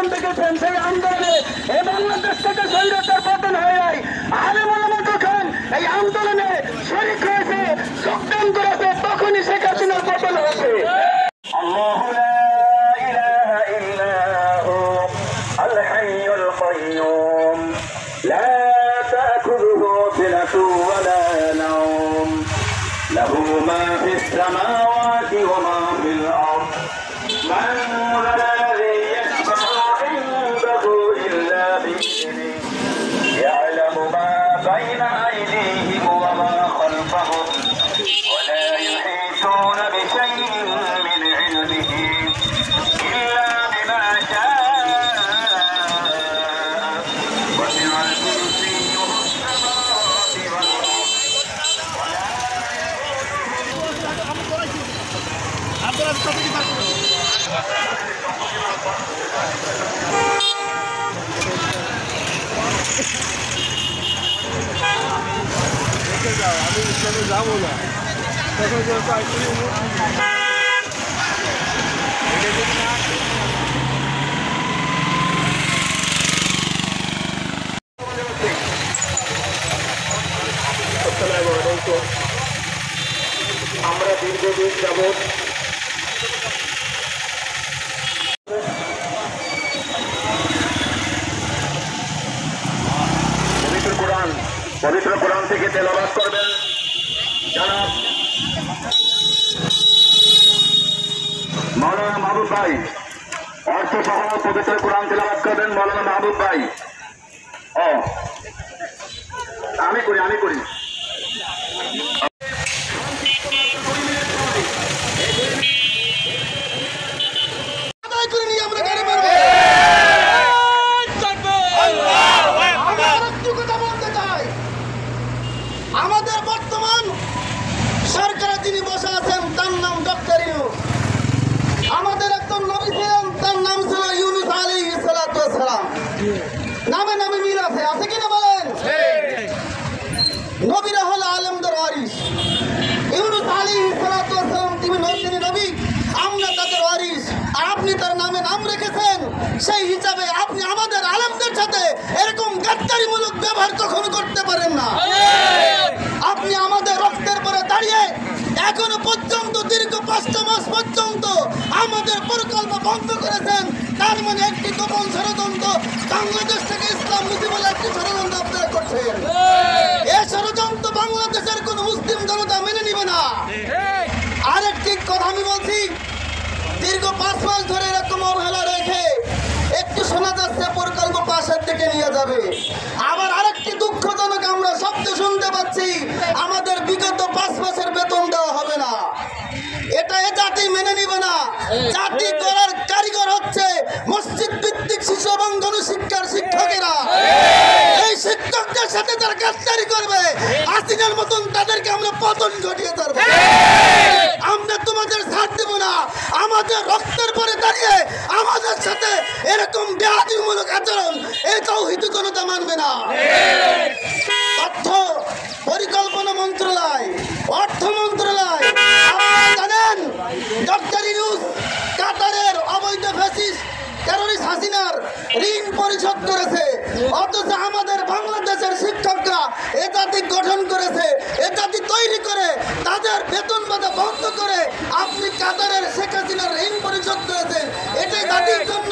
আন্দোলন দেখেছেন, সেই আন্দোলনে এই বাংলাদেশ থেকে স্বৈরাচার পতন হয়ে যায়। আলেম ওলামা যখন এই আন্দোলনে শরীক হয়েছে, যোগদান করেছে, তখনই শেখ হাসিনার পতন হয়েছে। আল্লাহু লা ইলাহা ইল্লা হু আল হাইয়ুল কাইয়্যুম লা তা'খুযুহু সিনাতুন ওয়া লা নাওম লাহু মা ফিস সামাওয়াতি ওয়া মা ফিল আরদ মান যাল্লাযী ইয়াশফা'ু ইনদাহু ইল্লা বিইذনিহি ইয়া'লামু মা বাইনা আইদিহিম ওয়া মা খালফাহুম ওয়া লা ইউহীতুনা বিশাইইন মিন ইলমিহি ইল্লা বিমা শাআ ওয়াসি'a কুরসিয়্যুহু আস-সামাওয়াতি ওয়াল আরদ আপনারা কত কি পাচ্ছেন? আমি সেখানে যাবো না, তখন আমরা দীর্ঘদিন যাবৎ পবিত্র কোরআন থেকে তেলাওয়াত করবেন জনাব মাওলানা মাহবুব ভাই। অর্থ সহ পবিত্র কোরআন তেলাওয়াত করবেন মাওলানা মাহবুব ভাই। আমি করি আমাদের বর্তমান সরকারে যিনি বসে আছেন তার নাম ডক্টর ইউনূস। আমাদের একজন নবী ছিলেন, তার নাম ছিল ইউনূস আলাইহিস সালাতু ওয়াস সালাম। নামে নামে মিল আছে কিনা বলেন? নবীরা হলো আলেমদের ওয়ারিস। ইউনূস আলাইহিস সালাতু ওয়াস সালাম তিনি নবী, আমরা তাদের ওয়ারিস। আর আপনি তার নামে নাম রেখেছেন, সেই হিসাবে আপনি আমাদের আলেমদের সাথে এরকম গাদ্দারিমূলক ব্যবহার কখনো করতে পারেন না। আপনি আমাদের রক্তের পরে দাঁড়িয়ে এখনো পর্যন্ত দীর্ঘ 5 মাস পর্যন্ত আমাদের প্রকল্প বন্ধ করেছেন। তার মানে একটি গোপন ষড়যন্ত্র, বাংলাদেশ থেকে ইসলাম মুক্তি বলে একটি ষড়যন্ত্র আপনারা করছেন। এই ষড়যন্ত্র বাংলাদেশের কোন মুসলিম জনতা মেনে নিবে না। আরেকটি কথা আমি বলছি, দীর্ঘ 5 মাস ধরে এরকম অবহেলা রেখে একটু শোনা যাচ্ছে প্রকল্প পাশের দিকে নিয়ে যাবে। আবার আরেকটি দুঃখজনক আমরা শব্দ শুনতে পাচ্ছি, আমাদের বিগত 5 মাসের বেতন দেওয়া হবে না। এটা এ জাতি মেনে নিবে না। জাতি করার কারিগর হচ্ছে মসজিদ ভিত্তিক শিশু এবং গণশিক্ষার শিক্ষকেরা। এই শিক্ষকদের সাথে যারা গাদ্দারি করবে, হাসিনার মতন তাদেরকে আমরা পতন ঘটিয়ে ছাড়ব। আমরা তোমাদের ছাড় দেব না। আমাদের রক্তের পরে দাঁড়িয়ে আমাদের সাথে এরকম বেয়াদবিমূলক আচরণ এই তাওহীদি জনতা মানবে না। তথ্য পরিকল্পনা মন্ত্রণালয়, অর্থ মন্ত্রণালয়, আপনারা জানেন ডক্টর ইউনূস কাতারের অবৈধ ফ্যাসিস্ট টেররিস্ট হাসিনার ঋণ পরিশোধ করেছে, অথচ আমাদের বাংলাদেশের শিক্ষকরা এ জাতি গঠন করেছে, এ জাতি তৈরি করে তাদের বেতন ভাতা বন্ধ করে আপনি কাতারের শেখ হাসিনার ঋণ পরিশোধ করেছেন। এটাই জাতির জন্য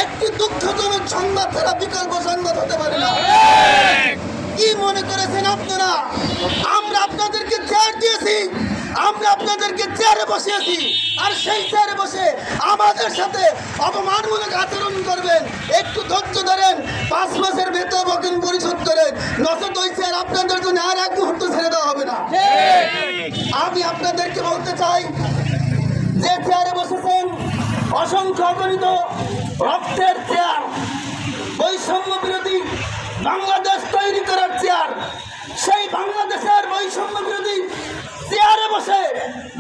একটি দুঃখজনক সংবাদ ছাড়া বিকল্প সংবাদ হতে পারে না। কি মনে করেছেন আপনারা আমরা আপনাদেরকে চেয়ার দিয়েছি, আমরা আপনাদেরকে চেয়ারে বসিয়েছি, আর সেই চেয়ারে বসে আমাদের সাথে অপমানমূলক আচরণ করবেন? একটু ধৈর্য ধরেন, 5 মাসের বেতন পরিশোধ করেন, নচেত ওই চেয়ার আপনাদের জন্য আর এক মুহূর্ত ছেড়ে দেওয়া হবে না। আমি আপনাদেরকে বলতে চাই, যে চেয়ারে বসেছেন অসংখ্য অগণিত রক্তের চেয়ার, বৈষম্য বিরোধী বাংলাদেশ তৈরি করার চেয়ার, সেই বাংলাদেশের বৈষম্য বিরোধী চেয়ারে বসে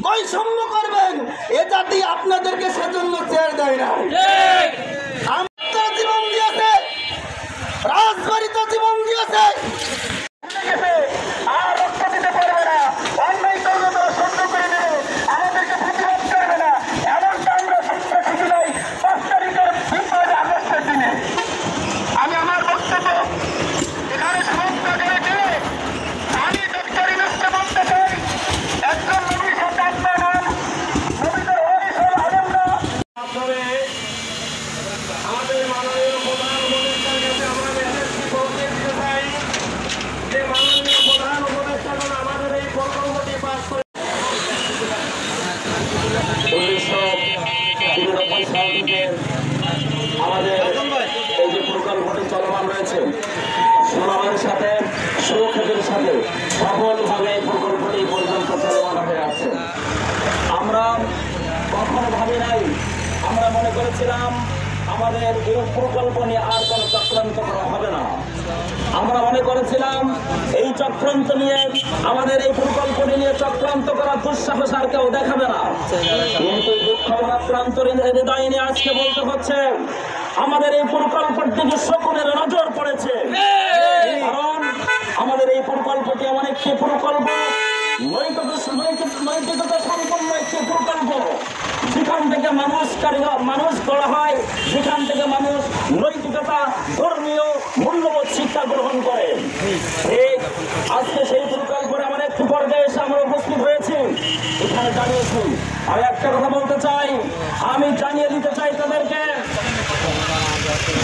বৈষম্য করবেন, এ জাতি আপনাদেরকে সেজন্য চেয়ার দেয় না। আমাদের জীবন দিয়েছে, রাজবাড়িতে জীবন দিয়েছে, আর রক্ত দিতে পারবে না, অন্যায় করবে তারা সহ্য করে নেবে, আমাদেরকে প্রতিবাদ করবে না। এমনটা আমরা শুনতে শিখি নাই 5 তারিখের 5 আগস্টের দিন। বলেছিলাম আমাদের এই প্রকল্প নিয়ে আর কোনো চক্রান্ত করা হবে না। আমরা মনে করেছিলাম এই চক্রান্ত নিয়ে আমাদের এই প্রকল্প নিয়ে চক্রান্ত করার দুঃসাহস আর কেউ দেখাবে না। কিন্তু দুঃখ প্রান্তরে হৃদয় নিয়ে আজকে বলতে হচ্ছে আমাদের এই প্রকল্পের দিকে সকলের নজর পড়েছে। কারণ আমাদের এই প্রকল্পটি এমন একটি প্রকল্প, নৈতিকতা সম্পন্ন একটি প্রকল্প, যেখান থেকে মানুষ গড়া হয়, যেখান থেকে মানুষ নৈতিকতা, ধর্মীয় মূল্যবোধ শিক্ষা গ্রহণ করে। আজকে সেই প্রকল্পের আমার একটি পর্যায়ে এসে আমরা উপস্থিত হয়েছি, এখানে জানিয়েছি। আমি একটা কথা বলতে চাই, আমি জানিয়ে দিতে চাই তাদেরকে,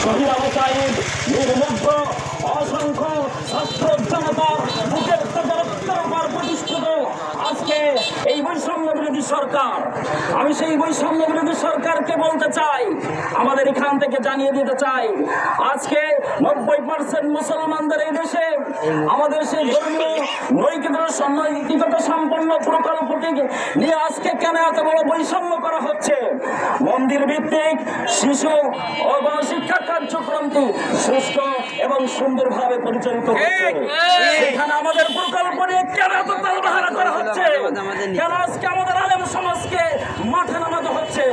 শহীদ আবু সাঈদ নির্মুগ্ধ অসংখ্য ছাত্র জনতা বুকের রক্তের উপর প্রতিষ্ঠিত আজকে এই বৈষম্য বিরোধী সরকার। আমি সেই বৈষম্য বিরোধী সরকারকে বলতে চাই, আমাদের এখান থেকে জানিয়ে দিতে চাই, আজকে 90% মুসলমানদের এই দেশে আমাদের সেই ধর্মীয় নৈতিকতা সম্পন্ন প্রকল্পটি নিয়ে আজকে কেন এত বড় বৈষম্য করা হচ্ছে? মন্দির ভিত্তিক শিশু ও গণশিক্ষা কার্যক্রমটি সুস্থ এবং সুন্দরভাবে পরিচালিত হচ্ছে। এখানে আমাদের প্রকল্প নিয়ে কেন এত তালবাহারা করা হচ্ছে? কেন আজকে আমাদের আলেম সমাজকে মাঠে নামাতে হচ্ছে?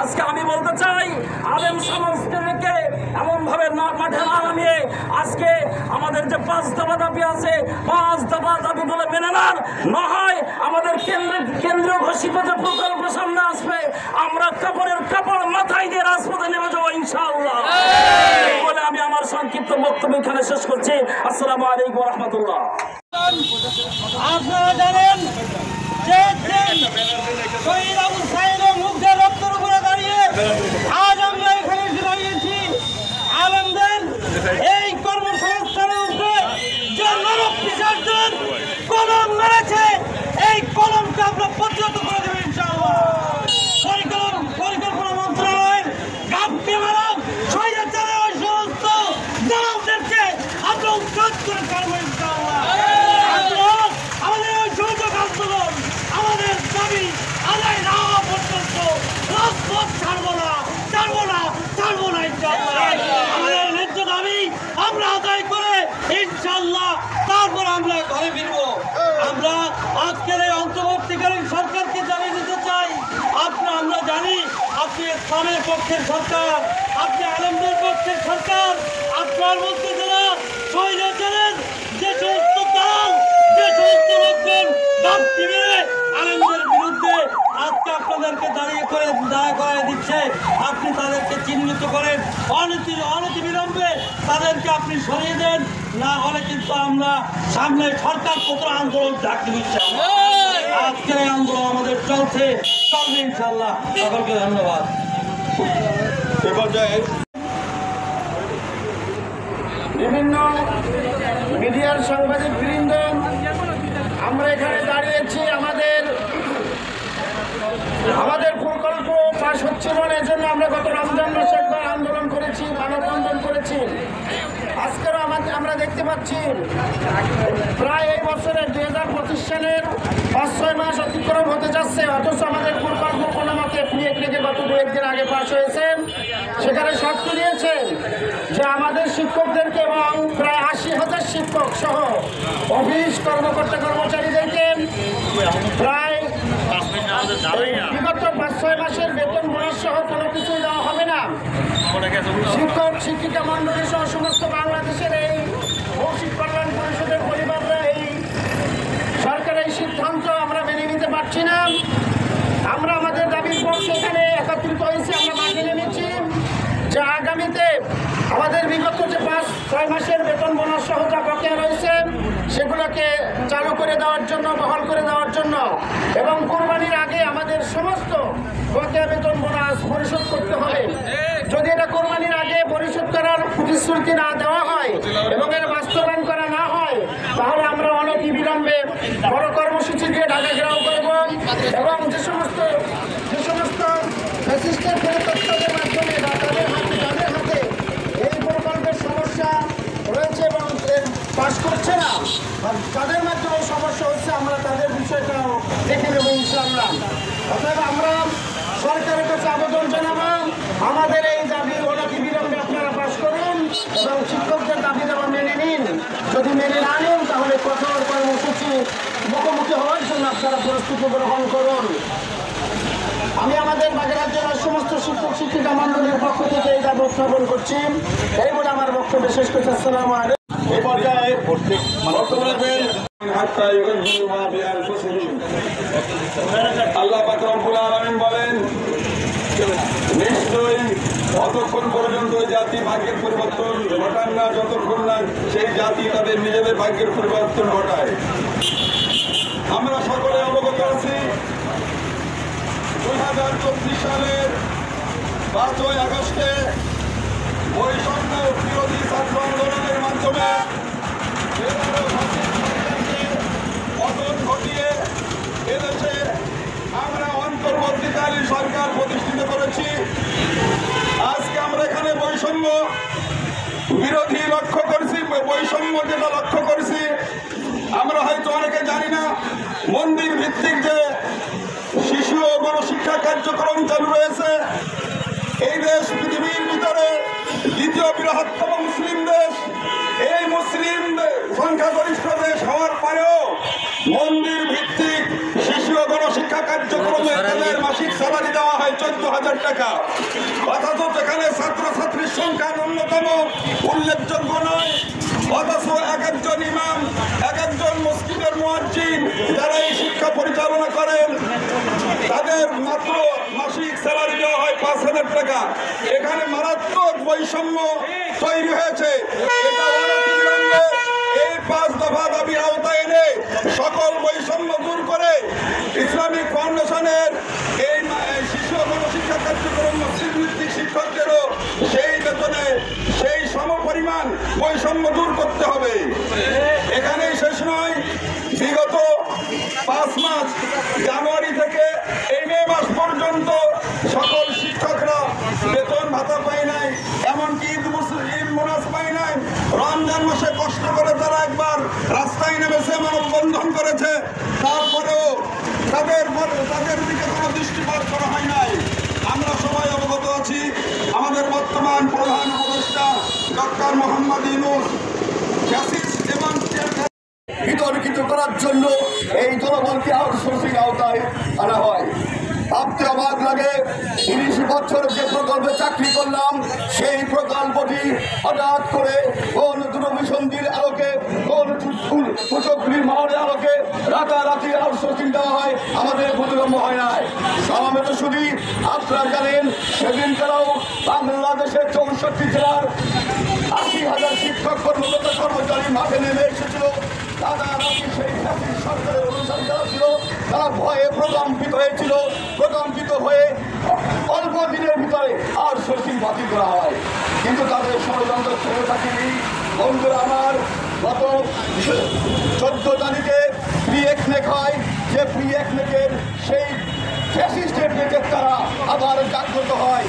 আজকে আমি বলতে চাই, আলেম সমাজকে রেখে এমন ভাবে মাঠে না নামিয়ে আজকে আমাদের যে 5 দফা দাবি আছে, 5 দফা দাবি বলে মেনে নেন, না হয় আমাদের কেন্দ্রীয় ঘোষিত যে প্রকল্প সামনে আসবে, আমরা কাপড় মাথায় দিয়ে রাজপথে নেমে যাবো ইনশাআল্লাহ। বলে আমি আমার সংক্ষিপ্ত বক্তব্য এখানে শেষ করছি। আসসালামু আলাইকুম ওয়া রাহমাতুল্লাহ। আপনারা জানেন যে শহীদ আবু সাঈদের মুখে রক্তের উপরে দাঁড়িয়ে আজ আমরা এখানে দাঁড়িয়েছি। আলেমদের এই কর্মসংস্থানের উপরে যে নরক পিশাচদের কলম মেরেছে, এই কলমকে আমরা প্রতিহত করে দেবো ইনশাআল্লাহ। পরিকল্পনা মন্ত্রণালয়ের গাপটি মারা শহীদের ওই সমস্ত দালালদেরকে আমরা উৎখাত করে ছাড়বো ইনশাআল্লাহ। আমাদের ওই যৌতুক আন্দোলন, আমাদের দাবি আদায় না হওয়া পর্যন্ত রাজপথ ছাড়বো না ইনশাআল্লাহ। আমাদের ন্যায্য দাবি আমরা আদায় করে ইনশাআল্লাহ তারপর আমরা ঘরে ফিরবো। আমরা আজকের এই অন্তর্বর্তীকালীন সরকারকে জানিয়ে দিতে চাই, আমরা জানি আপনি ইসলামের পক্ষের সরকার, আপনি আলেমদের পক্ষের সরকার। আপনার মধ্যে যারা শহীদ হয়েছিলেন, যে সমস্ত দল, যে সমস্ত লোকজন গাপটি মেরে আলেমদের বিরুদ্ধে আজকে আপনাদেরকে দাঁড়া করে দিচ্ছে, আপনি তাদেরকে চিহ্নিত করেন, অনতিবিলম্বে তাদেরকে আপনি সরিয়ে দেন, না হলে কিন্তু আমরা সামনে সরকার পত্র আন্দোলন ডাকতে দিচ্ছি। আজকের এই আন্দোলন আমাদের চলবে ইনশাআল্লাহ। সকলকে ধন্যবাদ। এ পর্যায়ে বিভিন্ন মিডিয়ার সাংবাদিক বৃন্দ, আমরা এখানে দাঁড়িয়েছি, আমাদের প্রকল্প পাশ হচ্ছিল না, এজন্য আমরা গত রমজান মাসে একবার আন্দোলন করেছি, মানববন্ধন করেছি। আজকেরও আমরা দেখতে পাচ্ছি প্রায় এই বছরের 2025 সালের 5-6 মাস অতিক্রম হতে যাচ্ছে, অথচ আমাদের প্রকল্প কোনো মতে ফিরিয়ে গত 2-1 দিন আগে পাশ হয়েছে। সেখানে শর্ত দিয়েছেন যে আমাদের শিক্ষকদেরকে এবং প্রায় 80,000 শিক্ষক সহ অফিস কর্মকর্তা কর্মচারীদেরকে প্রায় বিগত 5-6 মাসের বেতন বোনাস সহ কোনো কিছুই দেওয়া হবে না। শিক্ষক শিক্ষিকা মন্ডলী সহ সমস্ত বাংলাদেশের এই ভৌতিক কল্যাণ পরিষদের পরিবাররা এই সরকারের এই সিদ্ধান্ত আমরা মেনে নিতে পারছি না। আমরা আমাদের দাবির পক্ষে এখানে একত্রিত হয়েছি, আমরা মাঠে নেমেছি যে আগামীতে আমাদের বিগত যে 5-6 মাসের বেতন বোনাস সহ যা বকেয়া রয়েছে সেগুলোকে চালু করে দেওয়ার জন্য, বহাল করে দেওয়ার জন্য, এবং কোরবানির আগে আমাদের সমস্ত বকেয়া বেতন বোনাস পরিশোধ করতে হবে। যদি এটা কোরবানির আগে পরিশোধ করার প্রতিশ্রুতি না দেওয়া হয় এবং এর বাস্তবায়ন করা না হয়, তাহলে আমরা অনতিবিলম্বে বড় কর্মসূচি দিয়ে ঢাকা ঘেরাও করব এবং যে সমস্ত ফ্যাসিস্টের পরিতত্ত্বের মাধ্যমে বা তাদের হাতে এই প্রকল্পের সমস্যা রয়েছে এবং পাস করছে না, তাদের মাধ্যমে সমস্যা হচ্ছে, আমরা তাদের বিষয়টাও দেখে নেব ইনশাআল্লাহ। অতএব আমরা সরকারের কাছে আবেদন জানাবো আমাদের এই দাবি অনতিবিলম্বে আপনারা পাশ করুন এবং শিক্ষকদের দাবি দেওয়া মেনে নিন। যদি মেনে না নেন তাহলে কঠোর কর্মসূচি মুখোমুখি হওয়ার জন্য আপনারা প্রস্তুতি গ্রহণ করুন। আমি আমাদের বাগেরহাট জেলার সমস্ত শিক্ষক শিক্ষিকা মন্ডলীর পক্ষ থেকে এই দাবি উত্থাপন করছি। এই বলে আমার বক্তব্য শেষ করছি। আসসালামু আলাইকুম। এই পর্যায়ে বক্তব্য রাখবেন আল্লাহ পাক রব্বুল আলামিন বলেন, নিশ্চয়ই ততক্ষণ পর্যন্ত জাতি ভাগ্যের পরিবর্তন ঘটান না যতক্ষণ না সেই জাতি তাদের নিজেদের ভাগ্যের পরিবর্তন ঘটায়। আমরা সকলে অবগত আছি 2024 সালের 5ই আগস্টে বৈষম্য বিরোধী ছাত্র আন্দোলনের মাধ্যমে পতন ঘটিয়ে এদেশে আমরা অন্তর্বর্তীকালীন সরকার প্রতিষ্ঠিত করেছি। আজকে আমরা এখানে বৈষম্য বিরোধী লক্ষ্য করছি, বৈষম্য যেটা লক্ষ্য করছি আমরা হয়তো অনেকে জানি না, মন্দির ভিত্তিক যে শিশু ও গণশিক্ষা কার্যক্রম চালু রয়েছে। এই দেশ পৃথিবীর ভিতরে দ্বিতীয় বৃহত্তম মুসলিম দেশ। এই মুসলিম সংখ্যাগরিষ্ঠ দেশ হওয়ার পরেও মন্দির ভিত্তিক শিশু ও গণশিক্ষা কার্যক্রমে তাদের মাসিক স্যালারি দেওয়া হয় 14,000 টাকা। অথচ যেখানে ছাত্রছাত্রীর সংখ্যা ন্যূনতম উল্লেখযোগ্য নয়, অথচ এক একজন ইমাম, এক একজন মসজিদের মুয়াজ্জিন যারা এই শিক্ষা পরিচালনা করেন তাদের মাত্র মাসিক স্যালারি দেওয়া হয় 5,000 টাকা। এখানে মারাত্মক বৈষম্য তৈরি হয়েছে। এটা অনতিবিলম্বে এই 5 দফা দাবি আওতায় এনে সকল বৈষম্য দূর করে ইসলামিক ফাউন্ডেশনের এই শিশু গণশিক্ষা কার্যক্রম মসজিদ ভিত্তিক শিক্ষকদেরও সেই বেতনে সেই সমপরিমাণ বৈষম্য দূর করতে হবে। এখানেই শেষ নয়, বিগত 5 মাস জানুয়ারি থেকে এই মে মাস পর্যন্ত সকল শিক্ষকরা বেতন ভাতা পায় নাই, এমনকি ঈদ বোনাস পায় নাই। রমজান মাসে কষ্ট করে তারা একবার রাস্তায় নেমেছে, মানববন্ধন করেছে, তারপরেও তাদের দিকে কোনো দৃষ্টিপাত করা হয় নাই। আমরা সবাই অবগত আছি, আমাদের বর্তমান প্রধান উপদেষ্টা ডক্টর মোহাম্মদ ইউনূস এবং বিতর্কিত করার জন্য এই জনবলকে আউটসোর্সিং আওতায় আনা হয়। ভাবতে অবাক লাগে, 30 বছর যে প্রকল্পে চাকরি করলাম সেই প্রকল্পটি হঠাৎ করে কোন দূরভিসন্ধির আলোকে, কোন কুচক্রির মহলের আলোকে রাতারাতি আউটসোর্সিং দেওয়া হয়। আমাদের বোধগম্য হয় নাই। সমবেত শুধু আপনারা জানেন, সেদিন তারাও বাংলাদেশের 64 জেলার 80,000 শিক্ষক কর্মকর্তা কর্মচারী মাঠে নেমে এসেছিল। রাতারাতি সেই সরকারের অনুসরণ চালাচ্ছিল। তারা ভয়ে প্রকম্পিত হয়েছিল। প্রকম্পিত হয়ে অল্প দিনের ভিতরে আউটসোর্সিং বাতিল করা হয়। কিন্তু তাদের ষড়যন্ত্র ছেড়ে থাকেনি। বন্ধুরা আমার, গত 14 তারিখে প্রি-একনেক হয়, যে প্রি-একনেকের সেই ফ্যাসিস্টের দিকে তারা আবার জাগ্রত হয়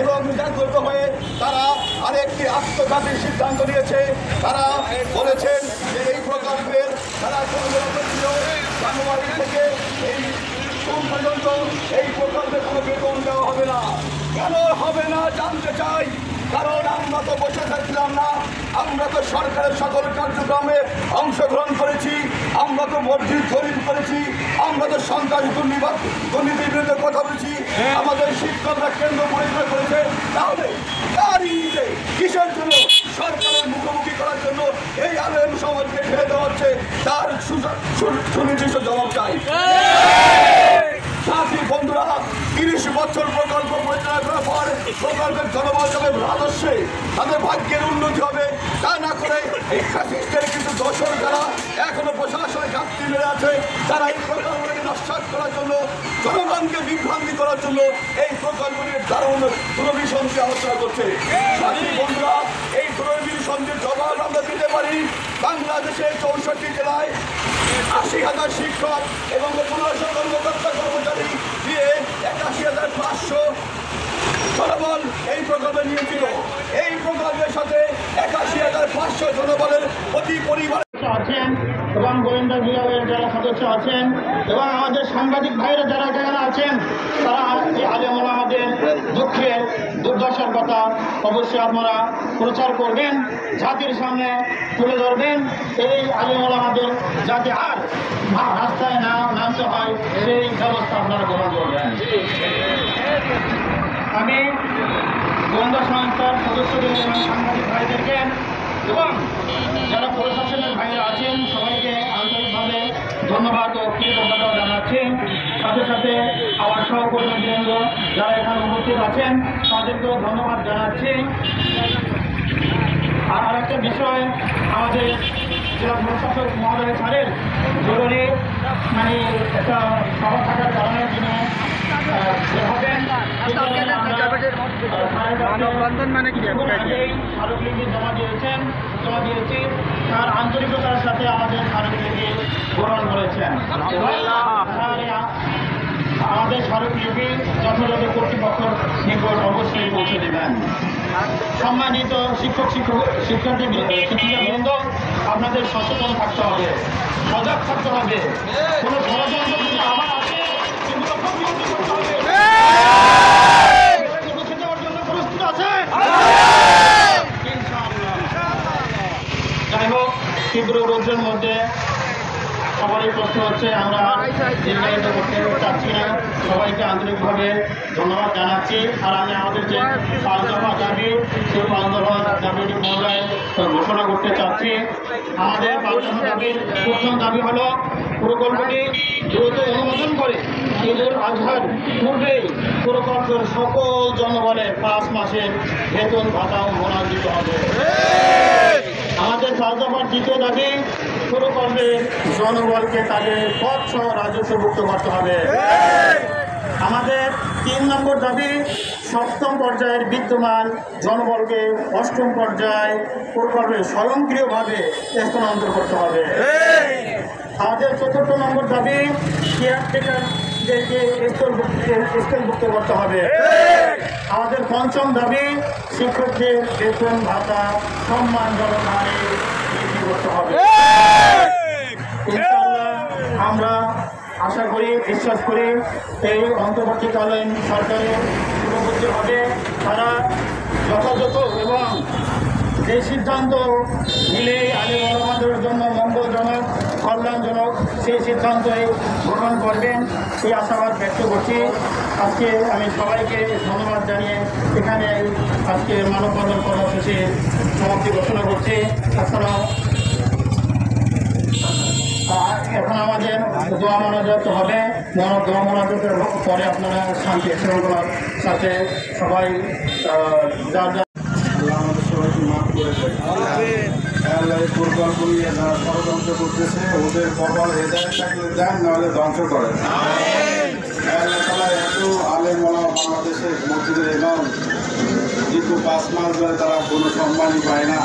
এবং জাগ্রত হয়ে তারা আরেকটি আত্মঘাতীর সিদ্ধান্ত নিয়েছে। তারা বলেছেন যে এই প্রকল্পের তারা জানুয়ারি থেকে এই পর্যন্ত এই প্রকল্পে কোনো বেতন দেওয়া হবে না। কেন হবে না জানতে চাই। কারণ আমরা তো বসে থাকছিলাম না, আমরা তো সরকারের সকল কার্যক্রমে অংশগ্রহণ করেছি, আমরা তো মসজিদ খরিদ করেছি, আমরা তো সন্ত্রাস দুর্নীতির বিরুদ্ধে কথা বলেছি, আমাদের শিক্ষকরা কেন্দ্র পরিষ্কার করেছে। তাহলে তারই নিচে কিসের জন্য সরকারের মুখোমুখি করার জন্য এই আলেম সমাজকে ছেড়ে দেওয়া হচ্ছে, তার সুনির্দিষ্ট জবাব চাই। সাথী বন্ধুরা, 30 বছর প্রকল্প পরিচালনা করার পর প্রকল্পের জনবল যাবে রাজস্বে, তাদের ভাগ্যের উন্নতি হবে। তা না করে এই ফ্যাসিস্টের কিন্তু দোষর যারা এখনো প্রশাসনে ঘাটতি মেরে আছে, তারা এই প্রকল্পকে নস্যাৎ করার জন্য, জনগণকে বিভ্রান্তি করার জন্য এই প্রকল্পটির দারুণ দূরভিসন্ধি আলোচনা করছে। সাথী বন্ধুরা, এই দূরভিসন্ধির জবাব আমরা দিতে পারি। বাংলাদেশের 64 জেলায় 80,000 শিক্ষক এবং 1500 কর্মকর্তা কর্মচারী দিয়ে 81,500 জনবল এই প্রকল্পে নিয়োজিত। এই প্রকল্পের সাথে 81,500 জনবলের প্রতি পরিবার আছেন এবং গোয়েন্দা বিভাগের যারা সদস্য আছেন এবং আমাদের সাংবাদিক ভাইরা যারা এখানে আছেন, তারা এই আলেম ওলামাদের বার্তা অবশ্যই আপনারা প্রচার করবেন, জাতির সামনে তুলে ধরবেন। এই আলেম ওলামাদের যাতে আর রাস্তায় না নামতে হয় সেই ব্যবস্থা আপনারা গ্রহণ করবেন। আমি গোয়েন্দা সংস্থার সদস্যদের এবং সাংবাদিক ভাইদেরকে এবং যারা প্রশাসনের ভাইরা আছেন সবাইকে আন্তরিকভাবে ধন্যবাদ ও কৃতজ্ঞতা জানাচ্ছি। সাথে সাথে আমার সহকর্মীবৃন্দ যারা এখানে উপস্থিত আছেন তাদেরকেও ধন্যবাদ জানাচ্ছি। আর আরেকটা বিষয়, আমাদের জেলা প্রশাসক মহোদয় স্যারের জরুরি একটা সভা থাকার কারণে তিনি স্মারকলিপি জমা দিয়েছি। তার আন্তরিকতার সাথে আমাদের স্মারকলিপি গ্রহণ করেছেন। আমাদের স্মারকলিপি যথাযথ কর্তৃপক্ষের নিকট অবশ্যই পৌঁছে দেবেন। সম্মানিত শিক্ষার্থীবৃন্দ, আপনাদের সচেতন থাকতে হবে, সজাগ থাকতে হবে। কোনো ষড়যন্ত্র যদি আমার আছে সেগুলো প্রতিহত করতে হবে। দেওয়ার জন্য প্রস্তুত আছে। যাই হোক, তীব্র রৌদ্রের মধ্যে সবারই কষ্ট হচ্ছে, আমরা দীর্ঘায়িত করতে চাচ্ছি না। সবাইকে আন্তরিকভাবে ধন্যবাদ জানাচ্ছি। আর আমি আমাদের যে 5 দফা দাবি, সেই 5 দফা দাবিটি পুনরায় ঘোষণা করতে চাচ্ছি। আমাদের 5 দফা দাবির প্রথম দাবি হলো প্রকল্পটি দ্রুত অনুমোদন করে ঈদুল আজহার পূর্বেই প্রকল্পের সকল জনগণের 5 মাসের বেতন ভাতা অনুদান দিতে হবে। আমাদের 5 দফার দ্বিতীয় দাবি, প্রকল্পের জনগণকে তাদের পথ সহ রাজস্বভুক্ত করতে হবে। আমাদের 3 নম্বর দাবি, 7ম পর্যায়ের বিদ্যমান জনবলকে 8ম পর্যায় প্রকল্পে স্বয়ংক্রিয়ভাবে স্থানান্তর করতে হবে। আমাদের 4র্থ নম্বর দাবি, কেয়ারটেকারদেরকে স্কেলভুক্ত করতে হবে। আমাদের 5ম দাবি, শিক্ষকদের বেতন ভাতা সম্মানজনক হারে বৃদ্ধি করতে হবে। ইনশাআল্লাহ আমরা আশা করি, বিশ্বাস করি এই অন্তর্বর্তীকালীন সরকারের উপলব্ধি হবে। তারা যথাযথ এবং যে সিদ্ধান্ত নিলে আলেম ওলামাদের জন্য মঙ্গলজনক, কল্যাণজনক, সেই সিদ্ধান্তই গ্রহণ করবেন এই আশাবাদ ব্যক্ত করছি। আজকে আমি সবাইকে ধন্যবাদ জানিয়ে এখানে আজকে মানববন্ধন কর্মসূচি সমাপ্তি ঘোষণা করছি। আসসালাম। এখন আমাদের দোয়া মোনাজাত হবে। দোয়া মোনাজাতের পরে আপনারা শান্তি শৃঙ্খলার সাথে সবাই যার যার আমাদের সবাইকে মাফ করে দেয়। প্রকল্প নিয়ে যারা ষড়যন্ত্র করতেছে ওদের কপাল হেদায়েত থাকলে দেন, নাহলে ধ্বংস করেন। এত আলেম ওলামা বাংলাদেশের মসজিদের ইমাম কিন্তু 5 মাস ধরে তারা কোনো সম্মানই পায় না,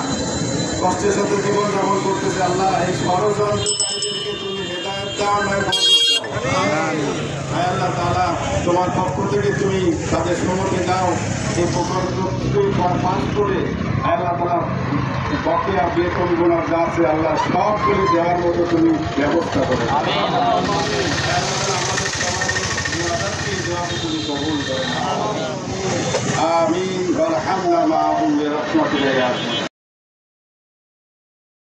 কষ্টের সাথে জীবনযাপন করতেছে। আল্লাহ এই ষড়যন্ত্রকারীদেরকে তুমি হেদায়েত দাও, নয় ধ্বংস দাও। আল্লাহ তাআলা তোমার পক্ষ থেকে তুমি তাদের সম্মতি দাও। এই প্রকল্পটি পাস করে আল্লাহ তাআলা বকেয়া বেতন গুলো যা আছে আল্লাহ সবগুলি দেওয়ার মতো তুমি ব্যবস্থা করো। আমিন। আলহামদুলিল্লাহ।